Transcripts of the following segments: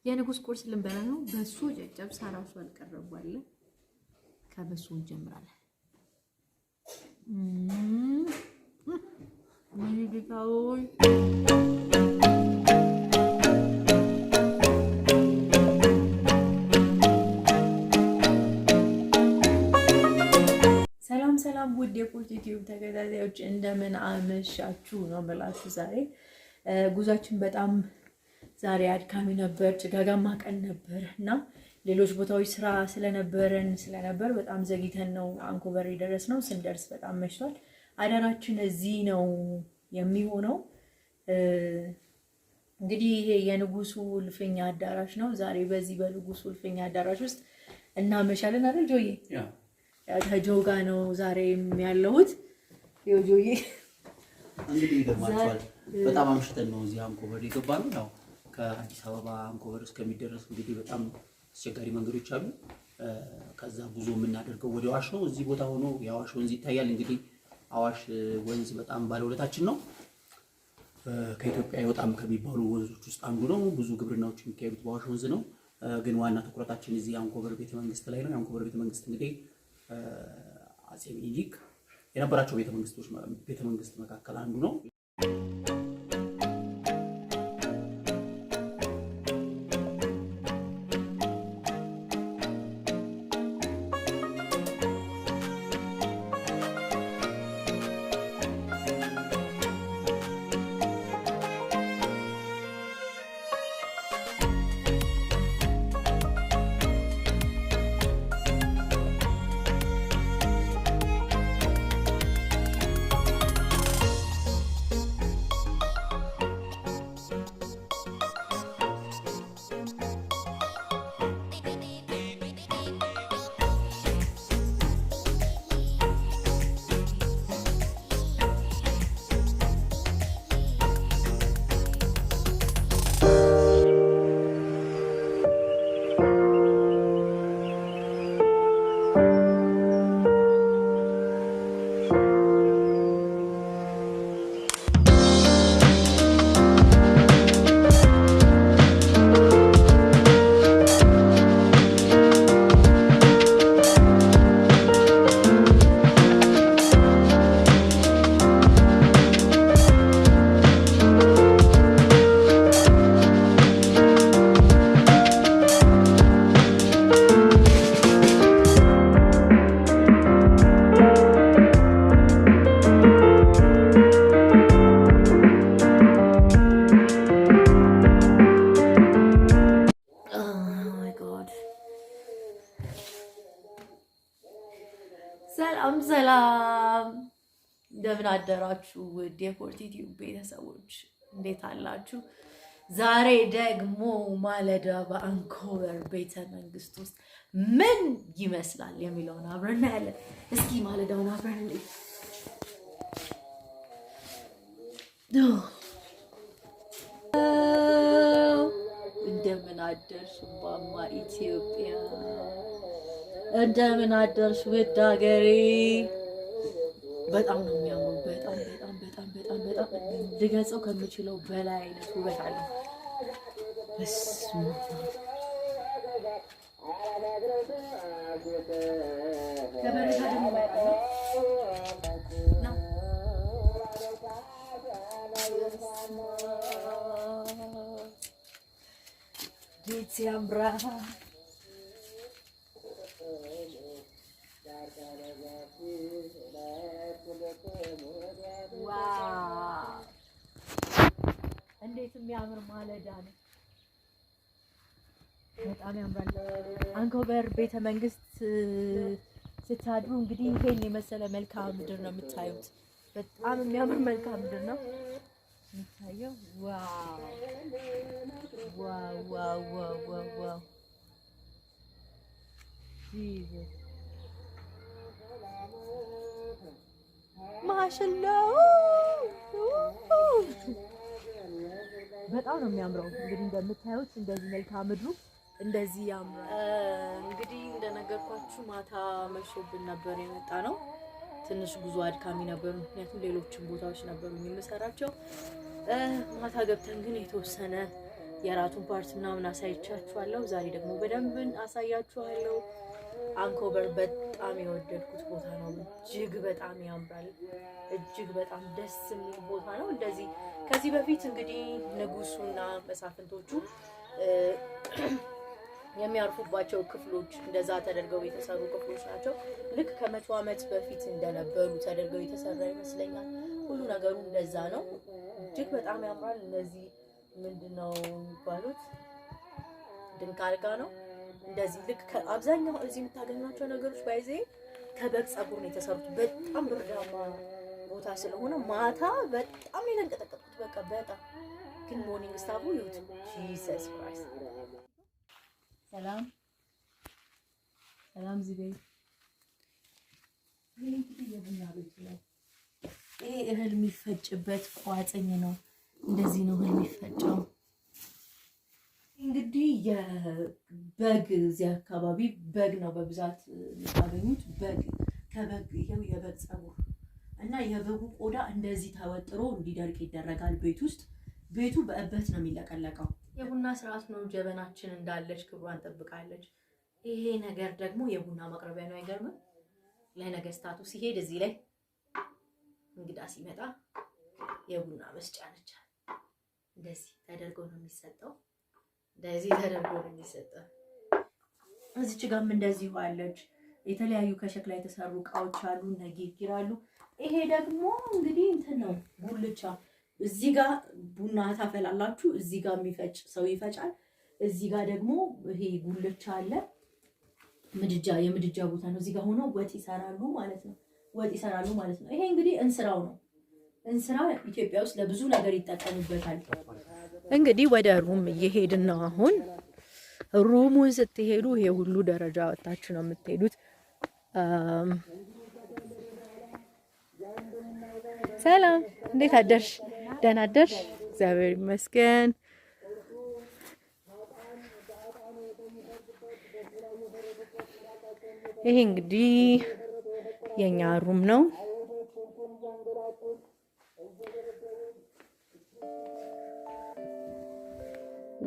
የንጉስ ቁርስ ልንበላ ነው። በሱ ጨጨብሳ ራሱ አልቀረባለ። ከበሱ እንጀምራለን። ማይዲታውይ ሰላም ውድ የቁርጥ ዩቲዩብ ተከታታዮች እንደምን አመሻችሁ ነው የምላችሁ። ዛሬ ጉዟችን በጣም ዛሬ አድካሚ ነበር፣ ጭጋጋማ ቀን ነበር እና ሌሎች ቦታዎች ስራ ስለነበር በጣም ዘግይተን ነው አንኮበር የደረስነው። ስንደርስ በጣም መሽቷል። አዳራችን እዚህ ነው የሚሆነው። እንግዲህ ይሄ የንጉሱ እልፍኝ አዳራሽ ነው። ዛሬ በዚህ በንጉሱ እልፍኝ አዳራሽ ውስጥ እናመሻለን አይደል ጆዬ? ከጆጋ ነው ዛሬ ያለሁት። ጆዬ እንግዲህ ይገርማችኋል፣ በጣም አምሽተን ነው እዚህ አንኮበር የገባነው። ያው ከአዲስ አበባ አንኮበር እስከሚደረስ እንግዲህ በጣም አስቸጋሪ መንገዶች አሉ። ከዛ ጉዞ የምናደርገው ወደ አዋሽ ነው። እዚህ ቦታ ሆኖ የአዋሽ ወንዝ ይታያል። እንግዲህ አዋሽ ወንዝ በጣም ባለውለታችን ነው። ከኢትዮጵያ በጣም ከሚባሉ ወንዞች ውስጥ አንዱ ነው። ብዙ ግብርናዎች የሚካሄዱት በአዋሽ ወንዝ ነው። ግን ዋና ትኩረታችን እዚህ አንኮበር ቤተመንግስት ላይ ነው። የአንኮበር ቤተመንግስት እንግዲህ አጼ ምኒልክ የነበራቸው ቤተመንግስት መካከል አንዱ ነው። ሰላም እንደምን አደራችሁ ውድ የቁርጥ ዩቲዩብ ቤተሰቦች እንዴት አላችሁ? ዛሬ ደግሞ ማለዳ በአንኮበር ቤተመንግስት ውስጥ ምን ይመስላል የሚለውን አብረን እናያለን። እስኪ ማለዳውን አብረን እንይ። እንደምን አደርሽ ማማ ኢትዮጵያ፣ እንደምን አደርሽ ውድ ሀገሬ። በጣም ነው የሚያምረው። በጣም ልገልጸው ከምችለው በላይ አይነት ውበት አለው። ከበረታ ደግሞ ባይጣለው ጌት ያምራል። እንዴት የሚያምር ማለዳ ነው። በጣም ያምራል። አንኮበር ቤተመንግስት ስታድሩ እንግዲህ ይሄን የመሰለ መልክዓ ምድር ነው የምታዩት። በጣም የሚያምር መልክዓ ምድር ነው የሚታየው። ዋው ማሻአላህ በጣም ነው የሚያምረው። እንግዲህ እንደምታዩት እንደዚህ መልክዓ ምድሩ እንደዚህ ያምራል። እንግዲህ እንደነገርኳችሁ ማታ መሾብን ነበር የመጣ ነው። ትንሽ ጉዞ አድካሚ ነበር፣ ምክንያቱም ሌሎችም ቦታዎች ነበሩ የምሰራቸው። ማታ ገብተን ግን የተወሰነ የራቱን ፓርት ምናምን አሳይቻችኋለሁ። ዛሬ ደግሞ በደንብ አሳያችኋለሁ። አንኮበር በጣም የወደድኩት ቦታ ነው። እጅግ በጣም ያምራል። እጅግ በጣም ደስ የሚል ቦታ ነው። እንደዚህ ከዚህ በፊት እንግዲህ ንጉሱና መሳፍንቶቹ የሚያርፉባቸው ክፍሎች እንደዛ ተደርገው የተሰሩ ክፍሎች ናቸው። ልክ ከ100 ዓመት በፊት እንደነበሩ ተደርገው የተሰራ ይመስለኛል። ሁሉ ነገሩ እንደዛ ነው። እጅግ በጣም ያምራል። እነዚህ ምንድነው የሚባሉት? ድንክ አልጋ ነው። እንደዚህ ልክ አብዛኛው እዚህ የምታገኟቸው ነገሮች ባይዜ ከበግ ፀጉር ነው የተሰሩት። በጣም ብርዳማ ቦታ ስለሆነ ማታ በጣም የተንቀጠቀጡት በቃ በጣም ግን ሞርኒንግ ስታፉ ይሁት ጂሰስ ክራይስት ሰላም ሰላም ዚቤ ይሄ እንግዲህ የቡና ቤት ነው። ይሄ እህል የሚፈጭበት ቋጥኝ ነው። እንደዚህ ነው እህል የሚፈጨው። እንግዲህ የበግ እዚህ አካባቢ በግ ነው በብዛት የምታገኙት። በግ ከበግ ይሄው የበግ ፀጉር እና የበጉ ቆዳ እንደዚህ ተወጥሮ እንዲደርቅ ይደረጋል ቤት ውስጥ። ቤቱ በእበት ነው የሚለቀለቀው። የቡና ስርዓት ነው። ጀበናችን እንዳለች ክብሯን ጠብቃለች። ይሄ ነገር ደግሞ የቡና ማቅረቢያ ነው። አይገርምም? ለነገስታቱ ሲሄድ እዚህ ላይ እንግዳ ሲመጣ የቡና መስጫ ነች። እንደዚህ ተደርጎ ነው የሚሰጠው። እንደዚህ ተደርጎ ነው የሚሰጠው። እዚች ጋርም እንደዚህ አለች። የተለያዩ ከሸክላ የተሰሩ እቃዎች አሉ። ነጊር አሉ። ይሄ ደግሞ እንግዲህ እንትን ነው ጉልቻ። እዚህ ጋር ቡና ታፈላላችሁ። እዚህ ጋር የሚፈጭ ሰው ይፈጫል። እዚህ ጋር ደግሞ ይሄ ጉልቻ አለ። ምድጃ የምድጃ ቦታ ነው። እዚህ ጋር ሆኖ ወጥ ይሰራሉ ማለት ነው። ወጥ ይሰራሉ ማለት ነው። ይሄ እንግዲህ እንስራው ነው። እንስራ ኢትዮጵያ ውስጥ ለብዙ ነገር ይጠቀሙበታል። እንግዲህ ወደ ሩም እየሄድን ነው አሁን። ሩሙን ስትሄዱ ይሄ ሁሉ ደረጃ ወጣችሁ ነው የምትሄዱት። ሰላም፣ እንዴት አደርሽ? ደህና አደርሽ? እግዚአብሔር ይመስገን። ይሄ እንግዲህ የኛ ሩም ነው።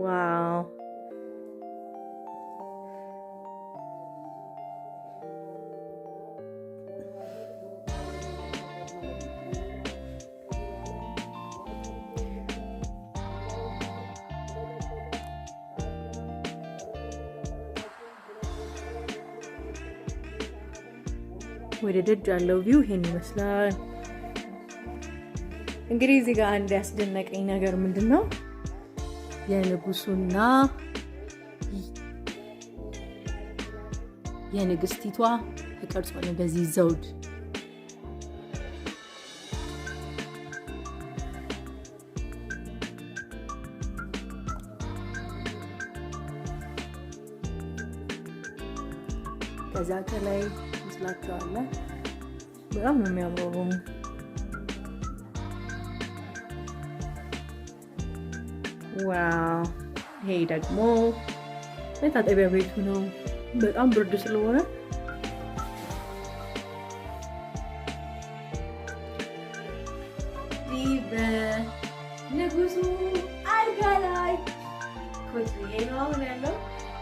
ዋው ወደ ደጅ ያለው ቪው ይሄን ይመስላል። እንግዲህ እዚህ ጋር አንድ ያስደነቀኝ ነገር ምንድነው? የንጉሱና የንግስቲቷ ተቀርጿል። እንደዚህ ዘውድ ከዛ ከላይ ይስላቸዋል። በጣም ነው የሚያምረው። ዋው! ይሄ ደግሞ መታጠቢያ ቤቱ ነው። በጣም ብርድ ስለሆነ በንጉሱ አልጋ ላይ ቁጭ ብዬ ነው አሁን ያለው።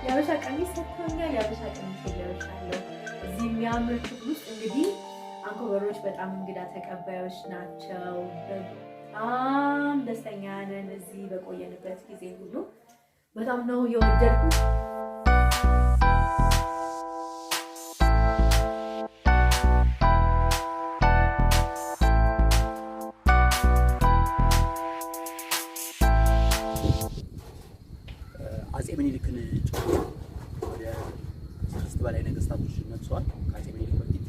የሀበሻ ቀሚስ ሰጥቶኛል። የሀበሻ ቀሚስ ለብሻለሁ። እዚህ የሚያምር ክፍል ውስጥ እንግዲህ አንኮበሮች በጣም እንግዳ ተቀባዮች ናቸው። በጣም ደስተኛ ነን። እዚህ በቆየንበት ጊዜ ሁሉ በጣም ነው የወደድኩት። አፄ ምኒልክን ወደ 6 በላይ ነገስታቶች ነግሰዋል። ከአፄ ምኒልክ በፊት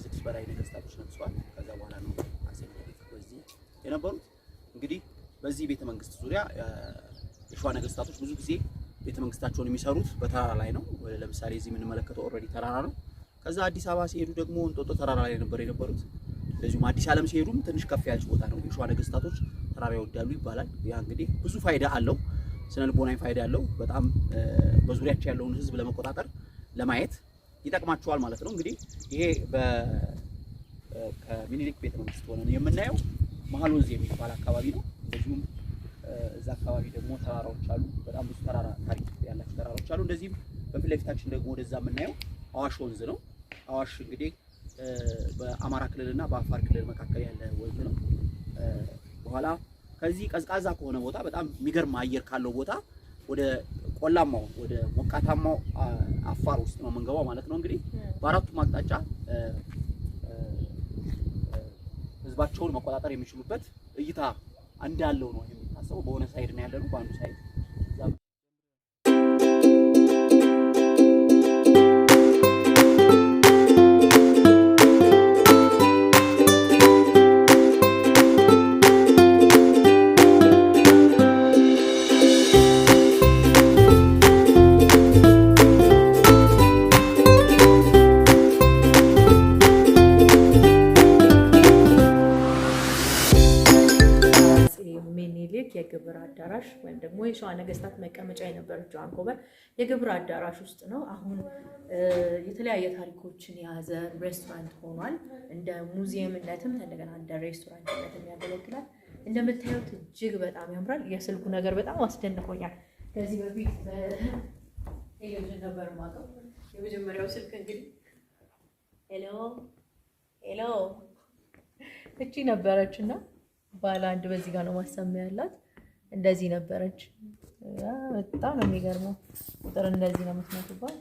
6 በላይ ነገስታቶች ነግሰዋል። ከዛ በኋላ ነው አፄ ምኒልክ በዚህ የነበሩት። እንግዲህ በዚህ ቤተ መንግስት ዙሪያ የሸዋ ነገስታቶች ብዙ ጊዜ ቤተ መንግስታቸውን የሚሰሩት በተራራ ላይ ነው። ለምሳሌ እዚህ የምንመለከተው ኦልሬዲ ተራራ ነው። ከዛ አዲስ አበባ ሲሄዱ ደግሞ እንጦጦ ተራራ ላይ ነበር የነበሩት። እንደዚሁም አዲስ ዓለም ሲሄዱም ትንሽ ከፍ ያለች ቦታ ነው። የሸዋ ነገስታቶች ተራራ ይወዳሉ ይባላል። ያ እንግዲህ ብዙ ፋይዳ አለው። ስነ ልቦናዊ ፋይዳ ያለው በጣም በዙሪያቸው ያለውን ህዝብ ለመቆጣጠር ለማየት ይጠቅማቸዋል ማለት ነው። እንግዲህ ይሄ ከሚኒሊክ ቤተ መንግስት ሆነን የምናየው መሀል ወንዝ የሚባል አካባቢ ነው። እንደዚሁም እዛ አካባቢ ደግሞ ተራራዎች አሉ። በጣም ብዙ ተራራ ታሪክ ያላቸው ተራራዎች አሉ። እንደዚህም በፊት ለፊታችን ደግሞ ወደዛ የምናየው አዋሽ ወንዝ ነው። አዋሽ እንግዲህ በአማራ ክልልና በአፋር ክልል መካከል ያለ ወንዝ ነው። በኋላ ከዚህ ቀዝቃዛ ከሆነ ቦታ በጣም የሚገርም አየር ካለው ቦታ ወደ ቆላማው ወደ ሞቃታማው አፋር ውስጥ ነው የምንገባው ማለት ነው። እንግዲህ በአራቱም አቅጣጫ ህዝባቸውን መቆጣጠር የሚችሉበት እይታ እንዳለው ነው የሚታሰበው። በሆነ ሳይድ ነው ያለነው፣ በአንዱ ሳይድ የግብር አዳራሽ ወይም ደግሞ የሸዋ ነገስታት መቀመጫ የነበረችው አንኮበር የግብር አዳራሽ ውስጥ ነው። አሁን የተለያየ ታሪኮችን የያዘ ሬስቶራንት ሆኗል። እንደ ሙዚየምነትም እንደገና እንደ ሬስቶራንትነትም ያገለግላል። እንደምታዩት እጅግ በጣም ያምራል። የስልኩ ነገር በጣም አስደንቆኛል። ከዚህ በፊት ቴሌቪዥን ነበር የማውቀው። የመጀመሪያው ስልክ እንግዲህ ሄሎ እቺ ነበረች እና ባለ አንድ በዚህ ጋር ነው ማሰሚያ ያላት። እንደዚህ ነበረች። በጣም ነው የሚገርመው። ቁጥር እንደዚህ ነው የምትመጡባት።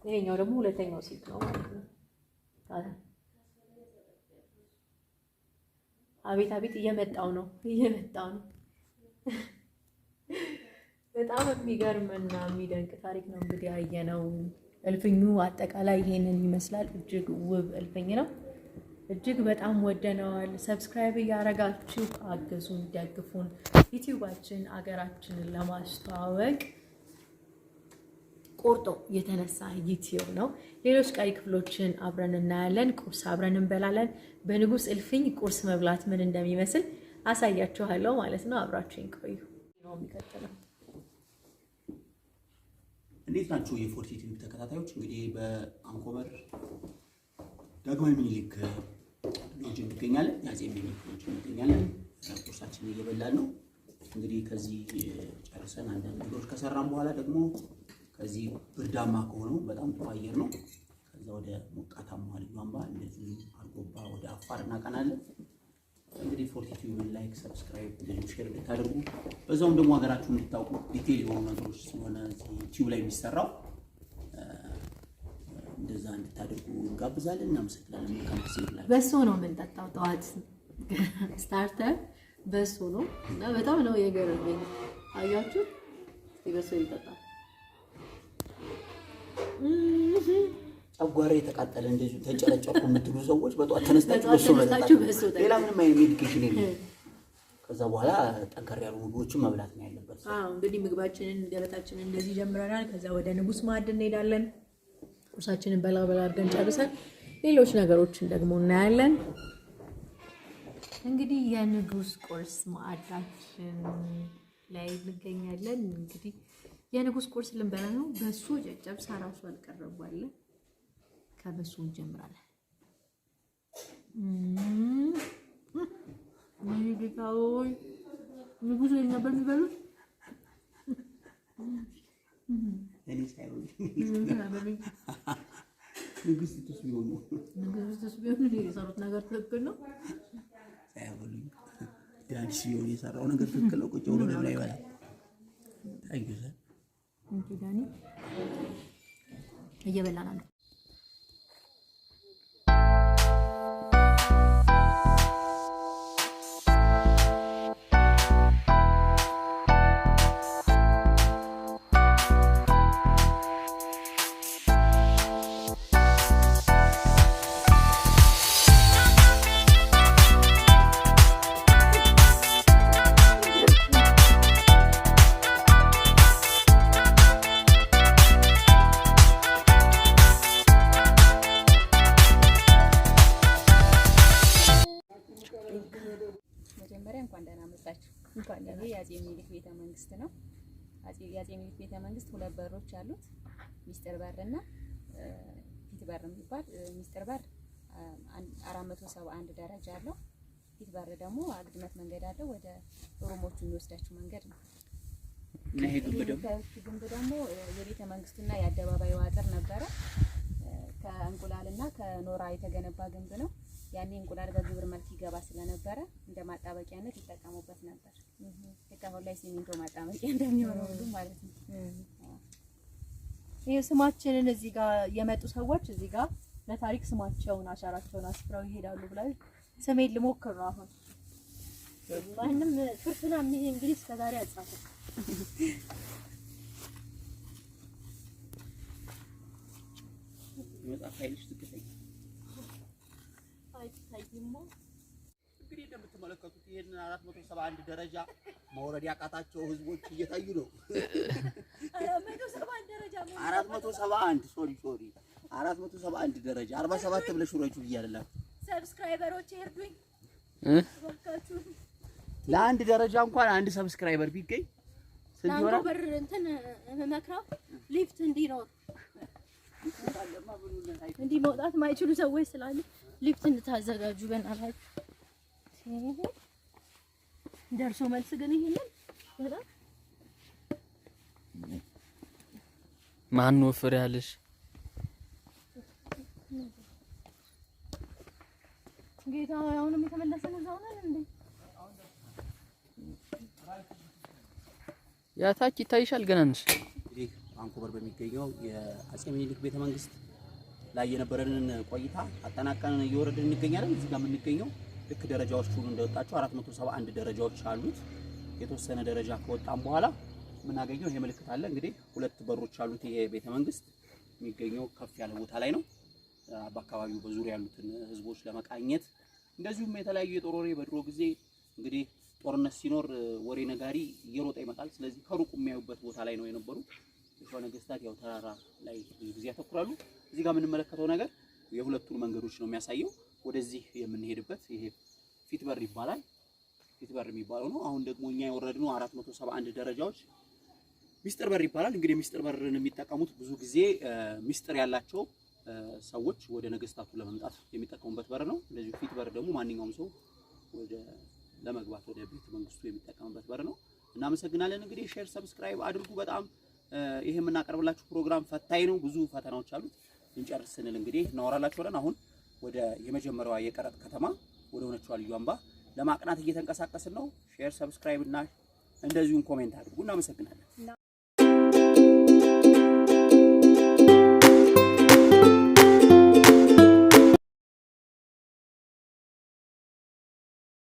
ይሄኛው ደግሞ ሁለተኛው ስልክ ነው ማለት ነው። አቤት አቤት እየመጣው ነው። በጣም የሚገርምና የሚደንቅ ታሪክ ነው እንግዲህ ያየነው። እልፍኙ አጠቃላይ ይሄንን ይመስላል። እጅግ ውብ እልፍኝ ነው። እጅግ በጣም ወደነዋል። ሰብስክራይብ እያደረጋችሁ አግዙን፣ ደግፉን። ዩቲዩባችን አገራችንን ለማስተዋወቅ ቆርጦ የተነሳ ዩቲዩብ ነው። ሌሎች ቀሪ ክፍሎችን አብረን እናያለን። ቁርስ አብረን እንበላለን። በንጉስ እልፍኝ ቁርስ መብላት ምን እንደሚመስል አሳያችኋለሁ ማለት ነው። አብራችሁን ቆዩ ነው የሚቀጥለው። እንዴት ናችሁ የፎርቲ ቲቪ ተከታታዮች? እንግዲህ በአንኮበር ዳግማዊ ምኒልክ ሎጅ እንገኛለን። የአፄ ምኒልክ ሎጅ እንገኛለን። ቁርሳችንን እየበላን ነው። እንግዲህ ከዚህ ጨርሰን አንዳንድ ነገሮች ከሰራን በኋላ ደግሞ ከዚህ ብርዳማ ከሆነው በጣም ጥሩ አየር ነው። ከዛ ወደ ሞቃታማ ልዩ አምባ እንደዚህ አርጎባ ወደ አፋር እናቀናለን። እንግዲህ ፎርቲ ቲቪን ላይክ፣ ሰብስክራይብ፣ ሼር እንድታደርጉ በዛውም ደግሞ ሀገራችሁን እንድታውቁ ዲቴይል የሆኑ ነገሮች ስለሆነ ዩቲዩብ ላይ የሚሰራው እንደዛ እንድታደርጉ እንጋብዛለን። እናመሰግናለን። መልካም። በሶ ነው የምንጠጣው ጠዋት ስታርተር በሶ ነው እና በጣም ነው የገረመኝ። አያችሁ በሶ ይጠጣል። ጨጓራ የተቃጠለ እንደዚህ ተንጨረጨርኩ የምትሉ ሰዎች በጠዋት ተነስታችሁ በሶ መጠጣት፣ ሌላ ምንም አይነት ሜዲኬሽን የለም። ከዛ በኋላ ጠንከር ያሉ ምግቦችን መብላት ነው ያለበት። እንግዲህ ምግባችንን ገበታችንን እንደዚህ ጀምረናል። ከዛ ወደ ንጉስ ማዕድ እንሄዳለን። ቁርሳችንን በላ አድርገን ጨርሰን ሌሎች ነገሮችን ደግሞ እናያለን። እንግዲህ የንጉስ ቁርስ ማዕዳችን ላይ እንገኛለን። እንግዲህ የንጉስ ቁርስ ልንበላ ነው። በሶ ጨጨብሳ ራሱ አልቀረባለ። ከበሶ እንጀምራለን። ምን ጌታዬ ንጉስ ነበር የሚበሉት። እኔ ሳይሆን ንግስቱስ ቢሆኑ የሰሩት ነገር ትክክል ነው። ሳይሆን ዳንስ ሲሆን የሰራው ነገር ትክክል ነው። ቁጭ ብሎ ነው ይበላል። ታይገዘ እንዴ ዳኒ እየበላን ነው። ይሄ የአፄ ምኒልክ ቤተ መንግስት ነው። የአፄ ምኒልክ ቤተ መንግስት ሁለት በሮች አሉት። ሚስጥር በርና ፊት በር የሚባል ሚስጥር በር 471 ደረጃ አለው። ፊት በር ደግሞ አግድመት መንገድ አለው ወደ ኦሮሞቹ የሚወስዳችሁ መንገድ ነው። እና ይሄ ግንብ ደግሞ የቤተ መንግስቱና የአደባባዩ አጥር ነበረ። ከእንቁላልና ከኖራ የተገነባ ግንብ ነው። ያኔ እንቁላል በግብር መልክ ይገባ ስለነበረ እንደ ማጣበቂያነት ይጠቀሙበት ነበር። ልክ አሁን ላይ ሲሚንቶ ማጣበቂያ እንደሚሆነው ሁሉ ማለት ነው። ይሄ ስማችንን እዚህ ጋር የመጡ ሰዎች እዚህ ጋር ለታሪክ ስማቸውን አሻራቸውን አስፍረው ይሄዳሉ ብለው ስሜን ልሞክር ነው አሁን። ማንም ፍርፍና ምን እንግሊዝ ከዛሬ አጻፈ መጽሐፍ ኃይልሽ ትክክለኛ አይታይሞ። እንግዲህ እንደምትመለከቱት ይሄንን 471 ደረጃ መውረድ ያቃታቸው ህዝቦች እየታዩ ነው። 471 ደረጃ 471 ሶሪ 471 ደረጃ 47 ብለሽ ወረጁ ይያላል። ሰብስክራይበሮች ይርዱኝ ወካችሁ። ለአንድ ደረጃ እንኳን አንድ ሰብስክራይበር ቢገኝ ስንት ይሆናል? በር እንትን መክራው ሊፍት እንዲኖር እንዲህ መውጣት ማይችሉ ሰዎች ስላሉ ሊፍት እንድታዘጋጁ በእናታችሁ። ደርሶ መልስ ግን ይሄንን በጣም ማን ወፍር ያለሽ ጌታ አሁንም የተመለሰን እዛው ነን እንዴ? ያታች ይታይሻል ገና ነሽ። እንግዲህ አንኮበር በሚገኘው የአጼ ምኒልክ ቤተመንግስት ላይ የነበረንን ቆይታ አጠናቀን እየወረድን እንገኛለን። እዚህ ጋር የምንገኘው ልክ ደረጃዎቹን እንደወጣቸው 471 ደረጃዎች አሉት። የተወሰነ ደረጃ ከወጣን በኋላ የምናገኘው ይሄ ምልክት አለ። እንግዲህ ሁለት በሮች አሉት። ይሄ ቤተመንግስት የሚገኘው ከፍ ያለ ቦታ ላይ ነው። በአካባቢው በዙሪያ ያሉትን ህዝቦች ለመቃኘት እንደዚሁም የተለያዩ የጦር ወሬ በድሮ ጊዜ እንግዲህ ጦርነት ሲኖር ወሬ ነጋሪ እየሮጠ ይመጣል። ስለዚህ ከሩቅ የሚያዩበት ቦታ ላይ ነው የነበሩት። የሸዋ ነገስታት ያው ተራራ ላይ ብዙ ጊዜ ያተኩራሉ። እዚህ ጋር የምንመለከተው ነገር የሁለቱን መንገዶች ነው የሚያሳየው። ወደዚህ የምንሄድበት ይሄ ፊት በር ይባላል። ፊት በር የሚባለው ነው። አሁን ደግሞ እኛ የወረድነው 471 ደረጃዎች ሚስጥር በር ይባላል። እንግዲህ ሚስጥር በርን የሚጠቀሙት ብዙ ጊዜ ሚስጥር ያላቸው ሰዎች ወደ ነገስታቱ ለመምጣት የሚጠቀሙበት በር ነው። እንደዚሁ ፊት በር ደግሞ ማንኛውም ሰው ወደ ለመግባት ወደ ቤተ መንግስቱ የሚጠቀምበት በር ነው። እናመሰግናለን። እንግዲህ ሼር፣ ሰብስክራይብ አድርጉ። በጣም ይሄ የምናቀርብላችሁ ፕሮግራም ፈታኝ ነው፣ ብዙ ፈተናዎች አሉት። እንጨርስ ስንል እንግዲህ እናወራላችኋለን። አሁን ወደ የመጀመሪያዋ የቀረጥ ከተማ ወደ ሆነችው ልዩ አምባ ለማቅናት እየተንቀሳቀስን ነው። ሼር፣ ሰብስክራይብ እና እንደዚሁም ኮሜንት አድርጉ። እናመሰግናለን።